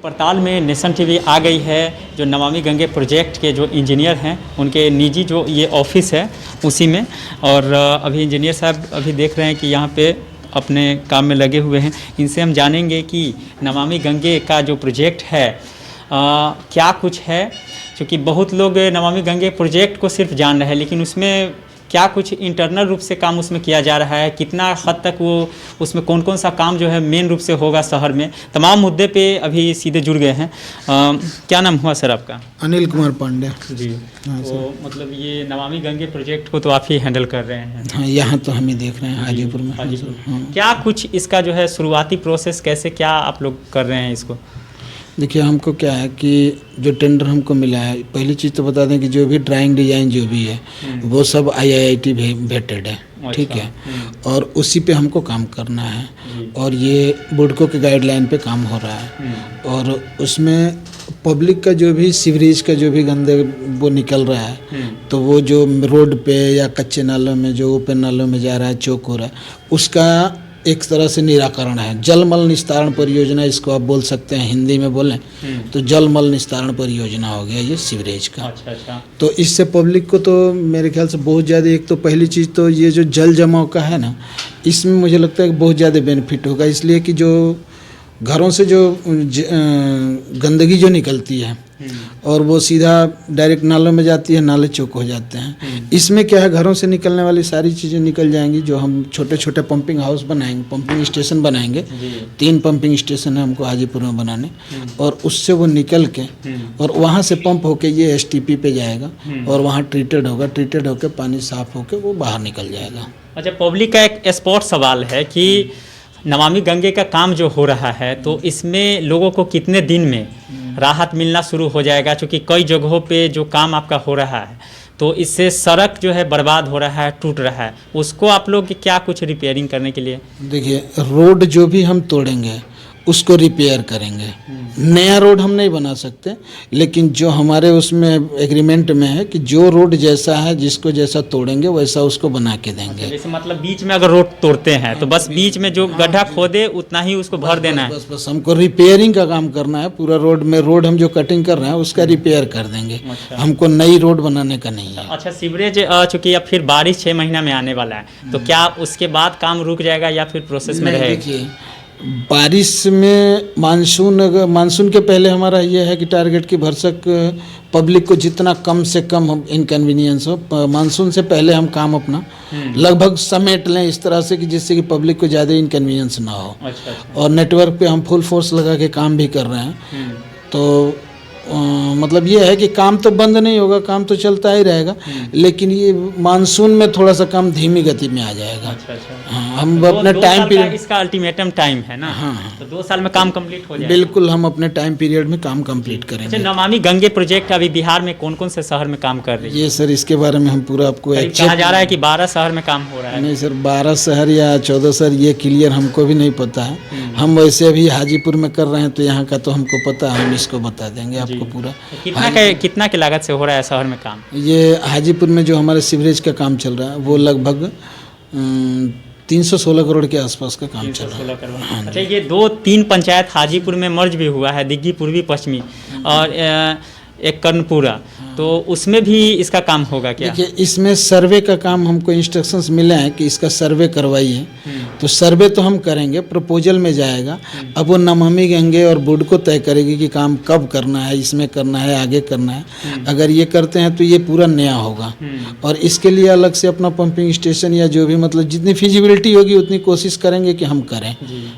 पड़ताल में nation TV आ गई है। जो नमामि गंगे प्रोजेक्ट के जो इंजीनियर हैं उनके निजी जो ये ऑफिस है उसी में, और अभी इंजीनियर साहब अभी देख रहे हैं कि यहाँ पे अपने काम में लगे हुए हैं। इनसे हम जानेंगे कि नमामि गंगे का जो प्रोजेक्ट है क्या कुछ है, क्योंकि बहुत लोग नमामि गंगे प्रोजेक्ट को सिर्फ जान रहे हैं, लेकिन उसमें क्या कुछ इंटरनल रूप से काम उसमें किया जा रहा है, कितना हद तक वो उसमें कौन कौन सा काम जो है मेन रूप से होगा शहर में, तमाम मुद्दे पे अभी सीधे जुड़ गए हैं। क्या नाम हुआ सर आपका? अनिल कुमार पांडे जी। तो मतलब ये नमामि गंगे प्रोजेक्ट को तो आप ही हैंडल कर रहे हैं? हाँ, यहाँ तो हम ही देख रहे हैं हाजीपुर में। हाँ। क्या कुछ इसका जो है शुरुआती प्रोसेस कैसे क्या आप लोग कर रहे हैं इसको? देखिए, हमको क्या है कि जो टेंडर हमको मिला है, पहली चीज़ तो बता दें कि जो भी ड्राइंग डिजाइन जो भी है वो सब IIT वेटेड है, ठीक है, और उसी पे हमको काम करना है। और ये बुडको के गाइडलाइन पे काम हो रहा है, और उसमें पब्लिक का जो भी सीवरेज का जो भी गंदे वो निकल रहा है, तो वो जो रोड पे या कच्चे नालों में जो ओपन नालों में जा रहा है, चौक हो रहा है, उसका एक तरह से निराकरण है। जलमल निस्तारण परियोजना इसको आप बोल सकते हैं, हिंदी में बोलें तो जलमल निस्तारण परियोजना हो गया ये सीवरेज का। अच्छा। तो इससे पब्लिक को तो मेरे ख्याल से बहुत ज़्यादा, एक तो पहली चीज़ तो ये जो जल जमाव का है ना, इसमें मुझे लगता है कि बहुत ज़्यादा बेनिफिट होगा, इसलिए कि जो घरों से जो गंदगी जो निकलती है और वो सीधा डायरेक्ट नालों में जाती है, नाले चौक हो जाते हैं। इसमें क्या है, घरों से निकलने वाली सारी चीज़ें निकल जाएंगी। जो हम छोटे छोटे पंपिंग हाउस बनाएंगे, पंपिंग स्टेशन बनाएंगे, 3 पंपिंग स्टेशन है हमको हाजीपुर में बनाने, और उससे वो निकल के और वहाँ से पंप होके ये STP पे जाएगा और वहाँ ट्रीटेड होगा, ट्रीटेड होकर पानी साफ होकर वो बाहर निकल जाएगा। अच्छा, पब्लिक का एक स्पॉट सवाल है कि नमामि गंगे का काम जो हो रहा है तो इसमें लोगों को कितने दिन में राहत मिलना शुरू हो जाएगा? क्योंकि कई जगहों पे जो काम आपका हो रहा है तो इससे सड़क जो है बर्बाद हो रहा है, टूट रहा है, उसको आप लोग क्या कुछ रिपेयरिंग करने के लिए? देखिए, रोड जो भी हम तोड़ेंगे उसको रिपेयर करेंगे। नया रोड हम नहीं बना सकते, लेकिन जो हमारे उसमें एग्रीमेंट में है कि जो रोड जैसा है, जिसको जैसा तोड़ेंगे वैसा उसको बना के देंगे। जैसे मतलब बीच में अगर रोड तोड़ते हैं तो बस बीच में जो गड्ढा खोदे उतना ही उसको भर देना है? बस हमको रिपेयरिंग का काम करना है। पूरा रोड में, रोड हम जो कटिंग कर रहे हैं उसका रिपेयर कर देंगे। हमको नई रोड बनाने का नहीं है। अच्छा, सीवरेज चूँकि अब फिर बारिश 6 महीना में आने वाला है, तो क्या उसके बाद काम रुक जाएगा या फिर प्रोसेस में रहेगा? देखिए, बारिश में मानसून के पहले हमारा ये है कि टारगेट की भरसक पब्लिक को जितना कम से कम इनकन्वीनियंस हो, मानसून से पहले हम काम अपना लगभग समेट लें इस तरह से कि जिससे कि पब्लिक को ज़्यादा इनकन्वीनियंस ना हो। अच्छा। और नेटवर्क पे हम फुल फोर्स लगा के काम भी कर रहे हैं। तो मतलब ये है कि काम तो बंद नहीं होगा, काम तो चलता ही रहेगा, लेकिन ये मानसून में थोड़ा सा काम धीमी गति में आ जाएगा। अच्छा। हाँ, हम अपने टाइम पीरियड, इसका अल्टीमेटम टाइम है ना? हाँ। तो 2 साल में काम कंप्लीट हो जाएगा? बिल्कुल, हम अपने टाइम पीरियड में काम कंप्लीट करेंगे। अच्छा, नमामि गंगे प्रोजेक्ट अभी बिहार में कौन कौन से शहर में काम कर रही है? ये सर, इसके बारे में हम पूरा आपको कहा जा रहा है कि 12 शहर में काम हो रहा है। नहीं सर, 12 शहर या 14 शहर ये क्लियर हमको भी नहीं पता है। हम वैसे अभी हाजीपुर में कर रहे हैं तो यहाँ का तो हमको पता है, हम इसको बता देंगे आपको पूरा। कितना के लागत से हो रहा है शहर में काम? ये हाजीपुर में जो हमारे सीवरेज का काम चल रहा है वो लगभग 316 करोड़ के आसपास का काम चल रहा है। हाँ। अच्छा, ये 2-3 पंचायत हाजीपुर में मर्ज भी हुआ है, दिग्गी पूर्वी पश्चिमी और एक कर्णपुरा, तो उसमें भी इसका काम होगा क्या? देखिए, इसमें सर्वे का काम हमको इंस्ट्रक्शंस मिले हैं कि इसका सर्वे करवाइए। तो सर्वे तो हम करेंगे, प्रपोजल में जाएगा। अब वो नमामि गंगे और बुडको तय करेगी कि काम कब करना है, इसमें करना है, आगे करना है। अगर ये करते हैं तो ये पूरा नया होगा, और इसके लिए अलग से अपना पंपिंग स्टेशन या जो भी मतलब जितनी फिजिबिलिटी होगी उतनी कोशिश करेंगे कि हम करें।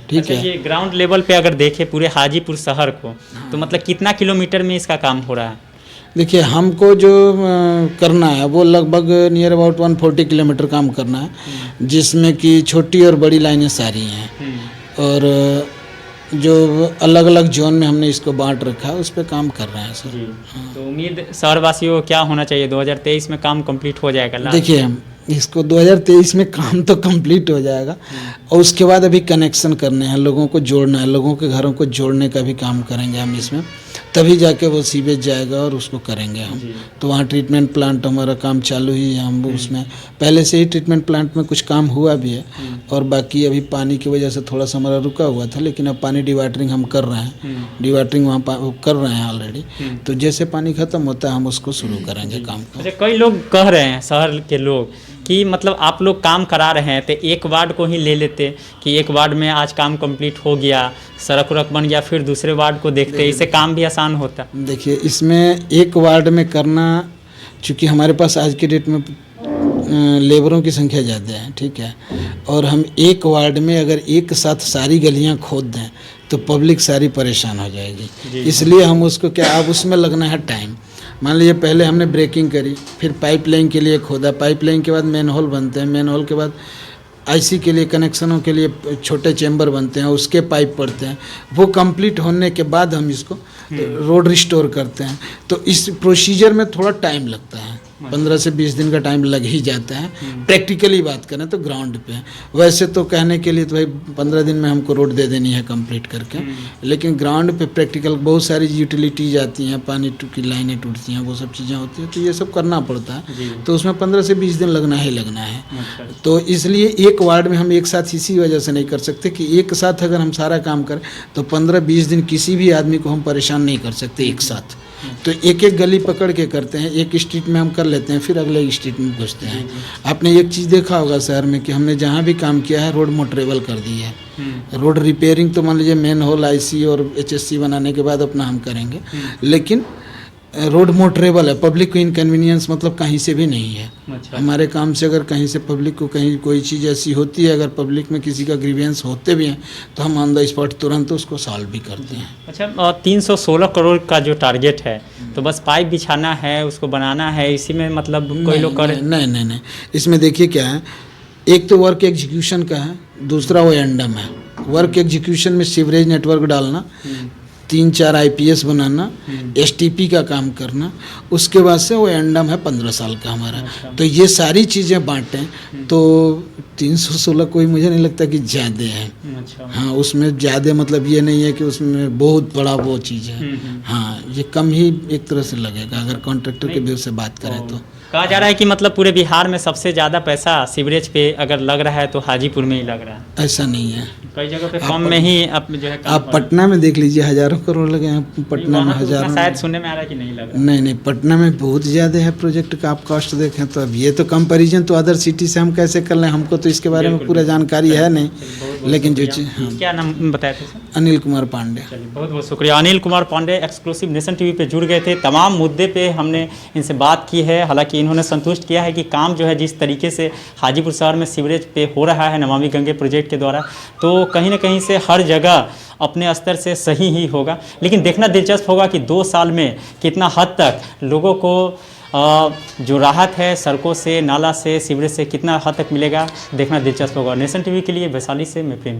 ठीक है। ये ग्राउंड लेवल पे अगर देखें पूरे हाजीपुर शहर को, तो मतलब कितना किलोमीटर में इसका काम हो रहा है? देखिए, हमको जो करना है वो लगभग नियर अबाउट 140 किलोमीटर काम करना है, जिसमें कि छोटी और बड़ी लाइनें सारी हैं, और जो अलग अलग जोन में हमने इसको बांट रखा है उस पर काम कर रहे हैं सर। तो उम्मीद शहरवासियों को क्या होना चाहिए, 2023 में काम कंप्लीट हो जाएगा? देखिए, इसको 2023 में काम तो कंप्लीट हो जाएगा, और उसके बाद अभी कनेक्शन करने हैं, लोगों को जोड़ना है, लोगों के घरों को जोड़ने का भी काम करेंगे हम इसमें, तभी जाके वो सीवेज जाएगा और उसको करेंगे हम। तो वहाँ ट्रीटमेंट प्लांट हमारा काम चालू ही है, हम उसमें पहले से ही ट्रीटमेंट प्लांट में कुछ काम हुआ भी है, और बाकी अभी पानी की वजह से थोड़ा सा हमारा रुका हुआ था, लेकिन अब पानी डिवाटरिंग हम कर रहे हैं, डिवाटरिंग वहाँ कर रहे हैं ऑलरेडी। तो जैसे पानी खत्म होता है हम उसको शुरू करेंगे काम को। अच्छा, कई लोग कह रहे हैं शहर के लोग कि मतलब आप लोग काम करा रहे हैं तो एक वार्ड को ही ले लेते कि एक वार्ड में आज काम कंप्लीट हो गया, सड़क उड़क बन गया, फिर दूसरे वार्ड को देखते, इससे काम भी आसान होता। देखिए, इसमें एक वार्ड में करना, चूँकि हमारे पास आज के डेट में लेबरों की संख्या ज़्यादा है, ठीक है, और हम एक वार्ड में अगर एक साथ सारी गलियां खोद दें तो पब्लिक सारी परेशान हो जाएगी। इसलिए हम उसको क्या, अब उसमें लगना है टाइम। मान लीजिए पहले हमने ब्रेकिंग करी, फिर पाइपलाइन के लिए खोदा, पाइपलाइन के बाद मेन होल बनते हैं, मेन होल के बाद आईसी के लिए कनेक्शनों के लिए छोटे चेंबर बनते हैं, उसके पाइप पड़ते हैं, वो कंप्लीट होने के बाद हम इसको रोड रिस्टोर करते हैं। तो इस प्रोसीजर में थोड़ा टाइम लगता है, 15 से 20 दिन का टाइम लग ही जाता है। प्रैक्टिकली बात करें तो ग्राउंड पे, वैसे तो कहने के लिए तो भाई 15 दिन में हमको रोड दे देनी है कंप्लीट करके, लेकिन ग्राउंड पे प्रैक्टिकल बहुत सारी यूटिलिटीज आती हैं, पानी की लाइनें टूटती हैं, वो सब चीज़ें होती हैं, तो ये सब करना पड़ता है। तो उसमें 15 से 20 दिन लगना ही लगना है। तो इसलिए एक वार्ड में हम एक साथ इसी वजह से नहीं कर सकते कि एक साथ अगर हम सारा काम करें तो 15-20 दिन किसी भी आदमी को हम परेशान नहीं कर सकते एक साथ। तो एक एक गली पकड़ के करते हैं, एक स्ट्रीट में हम कर लेते हैं, फिर अगले स्ट्रीट में घुसते हैं। आपने एक चीज़ देखा होगा शहर में कि हमने जहाँ भी काम किया है रोड मोटरेबल कर दी है। रोड रिपेयरिंग तो मान लीजिए मेन होल, आईसी और एचएससी बनाने के बाद अपना हम करेंगे, लेकिन रोड मोटरेबल है, पब्लिक को इनकन्वीनियंस मतलब कहीं से भी नहीं है। अच्छा। हमारे काम से अगर कहीं से पब्लिक को कहीं कोई चीज़ ऐसी होती है, अगर पब्लिक में किसी का ग्रीवियंस होते भी हैं तो हम ऑन द स्पॉट तुरंत उसको सॉल्व भी करते हैं। अच्छा, 316 करोड़ का जो टारगेट है तो बस पाइप बिछाना है, उसको बनाना है, इसी में मतलब कोई लोग कर नहीं, इसमें देखिए क्या है, एक तो वर्क एग्जीक्यूशन का है, दूसरा वो एंडम है। वर्क एग्जीक्यूशन में सीवरेज नेटवर्क डालना, 3-4 आईपीएस बनाना, एसटीपी का काम करना, उसके बाद से वो एंडम है 15 साल का हमारा। अच्छा। तो ये सारी चीज़ें बांटें तो 316 कोई मुझे नहीं लगता कि ज़्यादा है। अच्छा। हाँ, उसमें ज़्यादा मतलब ये नहीं है कि उसमें बहुत बड़ा वो चीज़ है। हाँ, ये कम ही एक तरह से लगेगा अगर कॉन्ट्रैक्टर के व्यू से बात करें तो। कहा जा रहा है कि मतलब पूरे बिहार में सबसे ज़्यादा पैसा सीवरेज पे अगर लग रहा है तो हाजीपुर में ही लग रहा है। ऐसा नहीं है, कई जगह पे कम में ही अब जो है आप पटना में देख लीजिए, हज़ारों करोड़ लगे हैं पटना में, हज़ारों। शायद सुनने में आ रहा है कि नहीं लग रहा। नहीं, पटना में बहुत ज़्यादा है प्रोजेक्ट का। आप कॉस्ट देखें तो अब ये तो कंपैरिजन तो अदर सिटी से हम कैसे कर लें, हमको तो इसके बारे में पूरा जानकारी है नहीं, लेकिन जो चीज़। हाँ, क्या नाम बताए थे सर? अनिल कुमार पांडे। चलिए, बहुत बहुत शुक्रिया। Anil Kumar Pandey exclusive nation TV पे जुड़ गए थे, तमाम मुद्दे पे हमने इनसे बात की है। हालांकि इन्होंने संतुष्ट किया है कि काम जो है जिस तरीके से हाजीपुर शहर में सीवरेज पे हो रहा है नमामि गंगे प्रोजेक्ट के द्वारा, तो कहीं ना कहीं से हर जगह अपने स्तर से सही ही होगा। लेकिन देखना दिलचस्प होगा कि 2 साल में कितना हद तक लोगों को जो राहत है सड़कों से, नाला से, सीवरेज से कितना हद तक मिलेगा, देखना दिलचस्प होगा। नेशन टीवी के लिए वैशाली से मैं प्रेम।